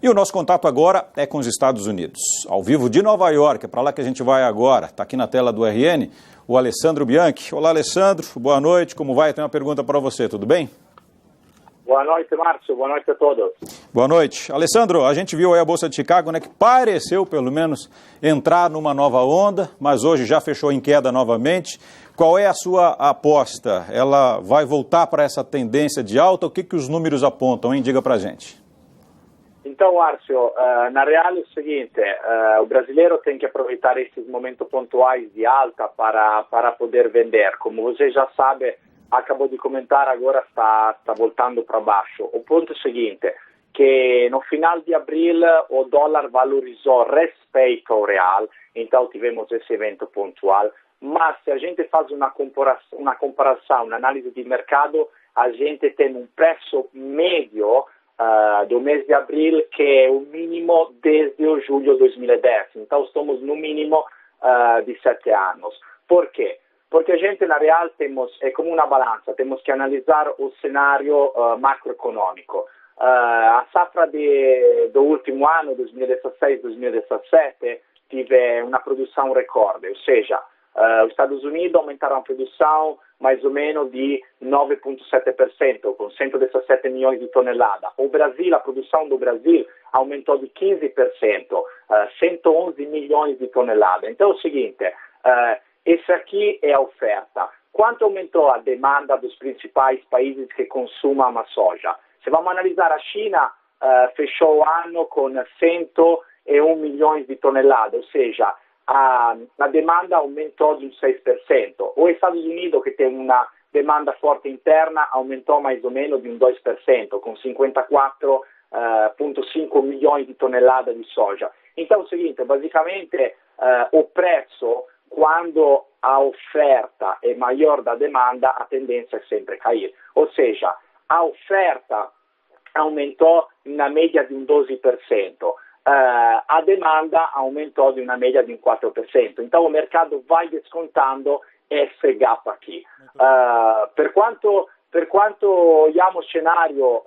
E o nosso contato agora é com os Estados Unidos. Ao vivo de Nova York, é para lá que a gente vai agora. Está aqui na tela do RN, o Alessandro Bianchi. Olá, Alessandro, boa noite, como vai? Tenho uma pergunta para você, tudo bem? Boa noite, Márcio. Boa noite a todos. Boa noite. Alessandro, a gente viu aí a Bolsa de Chicago, né, que pareceu, pelo menos, entrar numa nova onda, mas hoje já fechou em queda novamente. Qual é a sua aposta? Ela vai voltar para essa tendência de alta? O que os números apontam, hein? Diga pra gente. Então, Márcio, na real é o seguinte, o brasileiro tem que aproveitar esses momentos pontuais de alta para poder vender. Como você já sabe, acabou de comentar, agora está voltando para baixo. O ponto é o seguinte, que no final de abril o dólar valorizou respeito ao real, então tivemos esse evento pontual, mas se a gente faz uma comparação, uma análise de mercado, a gente tem um preço médio do mês de abril que é o mínimo desde o julho de 2010, então estamos no mínimo de 7 anos. Por quê? Porque a gente, na real, é como uma balança, temos que analisar o cenário macroeconômico. A safra do último ano, 2016-2017, teve uma produção recorde, ou seja, os Estados Unidos aumentaram a produção mais ou menos de 9,7%, com 117 milhões de toneladas. O Brasil, a produção do Brasil aumentou de 15%, 111 milhões de toneladas. Então é o seguinte, esse aqui é a oferta. Quanto aumentou a demanda dos principais países que consumem a soja? Se vamos analisar a China, fechou o ano com 101 milhões de toneladas, ou seja, a demanda aumentou de 6%. Os Estados Unidos, que tem uma demanda forte interna, aumentou mais ou menos de 2%, com 54,5 milhões de toneladas de soja. Então é o seguinte, basicamente o preço, quando a oferta é maior da demanda, a tendência é sempre cair. Ou seja, a oferta aumentou na média de 12%. A demanda aumentou de uma média de 4%. Então o mercado vai descontando esse gap aqui. Per quanto olhamos o cenário,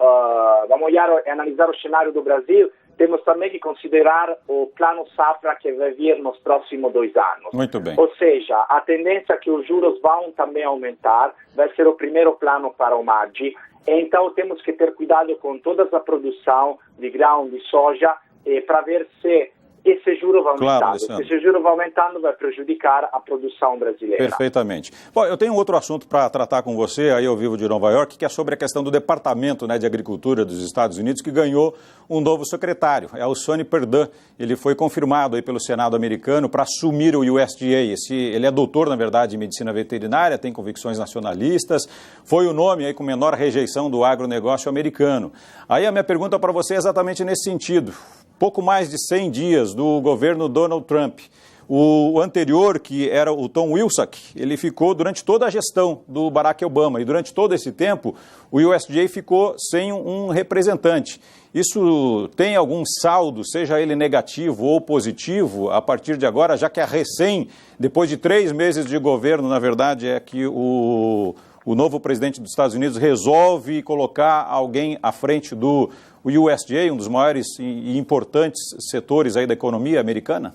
vamos analisar o cenário do Brasil, temos também que considerar o plano safra que vai vir nos próximos 2 anos. Muito bem. Ou seja, a tendência é que os juros vão também aumentar, vai ser o primeiro plano para o MAGGI, então temos que ter cuidado com toda a produção de grão, de soja, para ver se esse juro vai aumentando. Claro, se esse juro vai aumentando, vai prejudicar a produção brasileira. Perfeitamente. Bom, eu tenho um outro assunto para tratar com você, aí ao vivo de Nova York, que é sobre a questão do Departamento, né, de Agricultura dos Estados Unidos, que ganhou um novo secretário, é o Sonny Perdue. Ele foi confirmado aí pelo Senado americano para assumir o USDA. Ele é doutor, na verdade, em medicina veterinária, tem convicções nacionalistas, foi o nome aí com menor rejeição do agronegócio americano. Aí a minha pergunta para você é exatamente nesse sentido. Pouco mais de 100 dias do governo Donald Trump. O anterior, que era o Tom Vilsack, ele ficou durante toda a gestão do Barack Obama. E durante todo esse tempo, o USDA ficou sem um representante. Isso tem algum saldo, seja ele negativo ou positivo, a partir de agora, já que depois de 3 meses de governo, na verdade, é que o novo presidente dos Estados Unidos resolve colocar alguém à frente do USDA, um dos maiores e importantes setores aí da economia americana?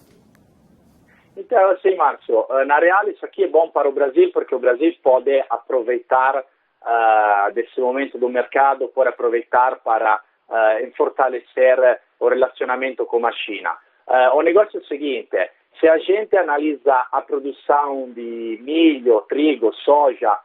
Então, assim, Márcio, na real isso aqui é bom para o Brasil, porque o Brasil pode aproveitar desse momento do mercado, pode aproveitar para fortalecer o relacionamento com a China. O negócio é o seguinte, se a gente analisa a produção de milho, trigo, soja,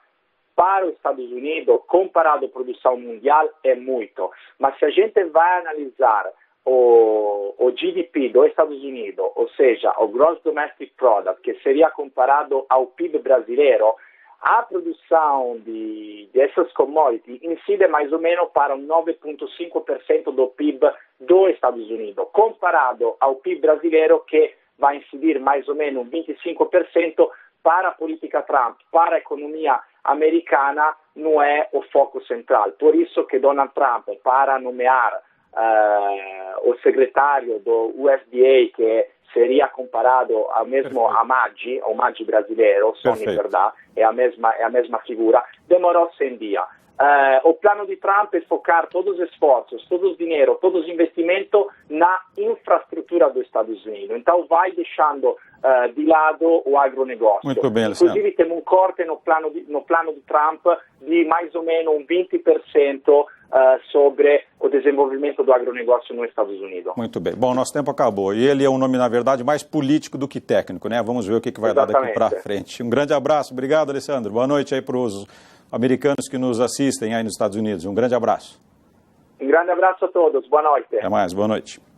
para os Estados Unidos, comparado à produção mundial, é muito. Mas se a gente vai analisar o GDP dos Estados Unidos, ou seja, o Gross Domestic Product, que seria comparado ao PIB brasileiro, a produção dessas commodities incide mais ou menos para 9,5% do PIB dos Estados Unidos, comparado ao PIB brasileiro, que vai incidir mais ou menos 25%. Para a política Trump, para a economia americana, não é o foco central. Por isso que Donald Trump, para nomear o secretário do USDA, que seria comparado ao mesmo a MAGGI, ao MAGGI brasileiro, Sonny Perdue, é a mesma figura, demorou 100 dias. O plano de Trump é focar todos os esforços, todo o dinheiro, todos os investimentos infraestrutura dos Estados Unidos. Então vai deixando de lado o agronegócio. Muito bem, Alessandro. Inclusive temos um corte no plano de Trump di mais ou menos um 20% sobre o desenvolvimento do agronegócio nos Estados Unidos. Muito bem. Bom, nosso tempo acabou. E ele é um nome, na verdade, mais político do que técnico, né? Vamos ver o que vai dar daqui para frente. Um grande abraço. Obrigado, Alessandro. Boa noite aí para os americanos que nos assistem aí nos Estados Unidos. Um grande abraço. Um grande abraço a todos. Boa noite. Até mais. Boa noite.